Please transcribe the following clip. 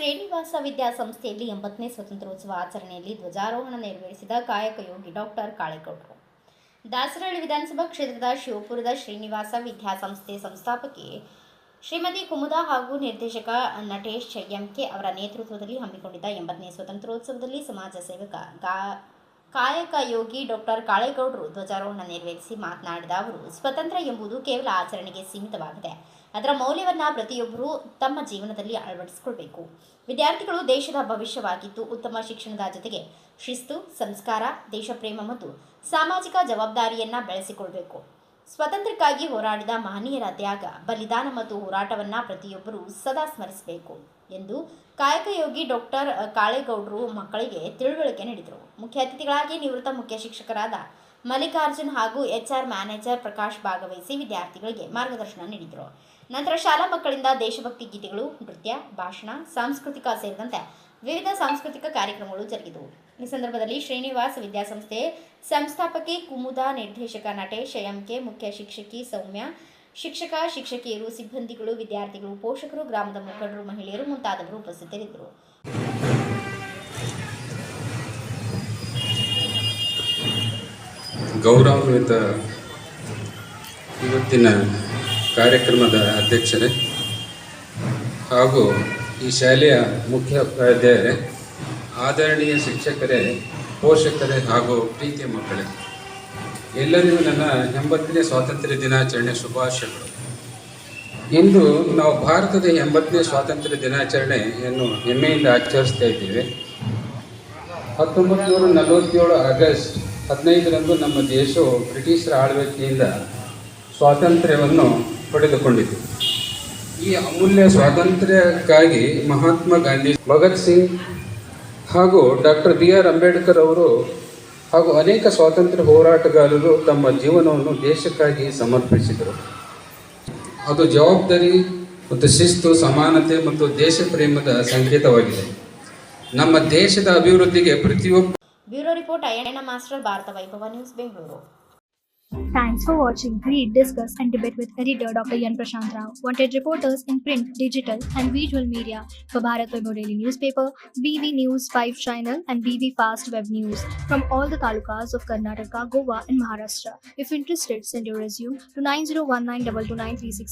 ಶ್ರೀನಿವಾಸ ವಿದ್ಯಾಸಂಸ್ಥೆಯಲ್ಲಿ 80ನೇ ಸ್ವಾತಂತ್ರ್ಯೋತ್ಸವ ಆಚರಣೆಯಲ್ಲಿ ಧ್ವಜಾರೋಹಣ ನೆರವೇರಿಸಿದ ಕಾಯಕ ಯೋಗಿ ಡಾಕ್ಟರ್ ಕಾಳೇಗೌಡರು. ದಾಸರಹಳ್ಳಿ ವಿಧಾನಸಭಾ ಕ್ಷೇತ್ರದ ಶಿವಪುರದ ಶ್ರೀನಿವಾಸ ವಿದ್ಯಾಸಂಸ್ಥೆ ಸಂಸ್ಥಾಪಕಿ ಶ್ರೀಮತಿ ಕುಮುದಾ ಹಾಗೂ ನಿರ್ದೇಶಕ ನಟೇಶ್ ಎಂಕೆ ಅವರ ನೇತೃತ್ವದಲ್ಲಿ ಹಮ್ಮಿಕೊಂಡಿದ್ದ 80ನೇ ಸ್ವಾತಂತ್ರ್ಯೋತ್ಸವದಲ್ಲಿ ಸಮಾಜ ಸೇವಕ ಕಾಯಕ ಯೋಗಿ ಡಾಕ್ಟರ್ ಕಾಳೇಗೌಡರು ಧ್ವಜಾರೋಹಣ ನೆರವೇರಿಸಿ ಮಾತನಾಡಿದ ಅವರು, ಸ್ವಾತಂತ್ರ್ಯ ಎಂಬುದು ಕೇವಲ ಆಚರಣೆಗೆ ಸೀಮಿತವಾಗಿದೆ. ಅದರ ಮೌಲ್ಯವನ್ನು ಪ್ರತಿಯೊಬ್ಬರೂ ತಮ್ಮ ಜೀವನದಲ್ಲಿ ಅಳವಡಿಸಿಕೊಳ್ಳಬೇಕು. ವಿದ್ಯಾರ್ಥಿಗಳು ದೇಶದ ಭವಿಷ್ಯವಾಗಿದ್ದು, ಉತ್ತಮ ಶಿಕ್ಷಣದ ಜೊತೆಗೆ ಶಿಸ್ತು, ಸಂಸ್ಕಾರ, ದೇಶಪ್ರೇಮ ಮತ್ತು ಸಾಮಾಜಿಕ ಜವಾಬ್ದಾರಿಯನ್ನು ಬೆಳೆಸಿಕೊಳ್ಳಬೇಕು. ಸ್ವಾತಂತ್ರ್ಯಕ್ಕಾಗಿ ಹೋರಾಡಿದ ಮಹನೀಯರ ತ್ಯಾಗ, ಬಲಿದಾನ ಮತ್ತು ಹೋರಾಟವನ್ನು ಪ್ರತಿಯೊಬ್ಬರೂ ಸದಾ ಸ್ಮರಿಸಬೇಕು ಎಂದು ಕಾಯಕ ಯೋಗಿ ಡಾಕ್ಟರ್ ಕಾಳೇಗೌಡರು ಮಕ್ಕಳಿಗೆ ತಿಳುವಳಿಕೆ ನೀಡಿದರು. ಮುಖ್ಯ ಅತಿಥಿಗಳಾಗಿ ನಿವೃತ್ತ ಮುಖ್ಯ ಶಿಕ್ಷಕರಾದ ಮಲ್ಲಿಕಾರ್ಜುನ್ ಹಾಗೂ HR ಮ್ಯಾನೇಜರ್ ಪ್ರಕಾಶ್ ಭಾಗವಹಿಸಿ ವಿದ್ಯಾರ್ಥಿಗಳಿಗೆ ಮಾರ್ಗದರ್ಶನ ನೀಡಿದರು. ನಂತರ ಶಾಲಾ ಮಕ್ಕಳಿಂದ ದೇಶಭಕ್ತಿ ಗೀತೆಗಳು, ನೃತ್ಯ, ಭಾಷಣ, ಸಾಂಸ್ಕೃತಿಕ ಸೇರಿದಂತೆ ವಿವಿಧ ಸಾಂಸ್ಕೃತಿಕ ಕಾರ್ಯಕ್ರಮಗಳು ಜರುಗಿದವು. ಈ ಸಂದರ್ಭದಲ್ಲಿ ಶ್ರೀನಿವಾಸ ವಿದ್ಯಾಸಂಸ್ಥೆ ಸಂಸ್ಥಾಪಕಿ ಕುಮುದಾ, ನಿರ್ದೇಶಕ ನಟೇಶ್ ಎಂಕೆ, ಮುಖ್ಯ ಶಿಕ್ಷಕಿ ಸೌಮ್ಯ, ಶಿಕ್ಷಕ, ಶಿಕ್ಷಕಿಯರು, ಸಿಬ್ಬಂದಿಗಳು, ವಿದ್ಯಾರ್ಥಿಗಳು, ಪೋಷಕರು, ಗ್ರಾಮದ ಮುಖಂಡರು, ಮಹಿಳೆಯರು ಮುಂತಾದವರು ಉಪಸ್ಥಿತರಿದ್ದರು. ಗೌರವಾನ್ವಿತ ಇವತ್ತಿನ ಕಾರ್ಯಕ್ರಮದ ಅಧ್ಯಕ್ಷರೇ ಹಾಗೂ ಈ ಶಾಲೆಯ ಮುಖ್ಯೋಪಾಧ್ಯಾಯರೇ, ಆದರಣೀಯ ಶಿಕ್ಷಕರೇ, ಪೋಷಕರೇ ಹಾಗೂ ಪ್ರೀತಿಯ ಮಕ್ಕಳೇ, ಎಲ್ಲರಿಗೂ ನನ್ನ 80ನೇ ಸ್ವಾತಂತ್ರ್ಯ ದಿನಾಚರಣೆ ಶುಭಾಶಯಗಳು. ಇಂದು ನಾವು ಭಾರತದ 80ನೇ ಸ್ವಾತಂತ್ರ್ಯ ದಿನಾಚರಣೆಯನ್ನು ಹೆಮ್ಮೆಯಿಂದ ಆಚರಿಸ್ತಾ ಇದ್ದೇವೆ. 1947 ಆಗಸ್ಟ್ 15ರಂದು ನಮ್ಮ ದೇಶವು ಬ್ರಿಟಿಷರ ಆಳ್ವಿಕೆಯಿಂದ ಸ್ವಾತಂತ್ರ್ಯವನ್ನು ಪಡೆದುಕೊಂಡಿತು. ಈ ಅಮೂಲ್ಯ ಸ್ವಾತಂತ್ರ್ಯಕ್ಕಾಗಿ ಮಹಾತ್ಮ ಗಾಂಧಿ, ಭಗತ್ ಸಿಂಗ್ ಹಾಗೂ ಡಾಕ್ಟರ್ BR ಅಂಬೇಡ್ಕರ್ ಅವರು ಹಾಗೂ ಅನೇಕ ಸ್ವಾತಂತ್ರ್ಯ ಹೋರಾಟಗಾರರು ತಮ್ಮ ಜೀವನವನ್ನು ದೇಶಕ್ಕಾಗಿ ಸಮರ್ಪಿಸಿದರು. ಅದು ಜವಾಬ್ದಾರಿ ಮತ್ತು ಶಿಸ್ತು, ಸಮಾನತೆ ಮತ್ತು ದೇಶ ಪ್ರೇಮದ ಸಂಕೇತವಾಗಿದೆ. ನಮ್ಮ ದೇಶದ ಅಭಿವೃದ್ಧಿಗೆ ಪ್ರತಿಯೊಬ್ಬ. Bureau report Ayyanna master, Bharata Vaibhava news, Bengaluru. Thanks for watching. Read, discuss and debate with editor Dr. Yan Prashant Rao. Wanted reporters in print, digital and visual media for Bharat Vaibhav Daily Newspaper, BV News 5 Channel and BV Fast Web News from all the talukas of Karnataka, Goa and Maharashtra. If interested, send your resume to 9019229369.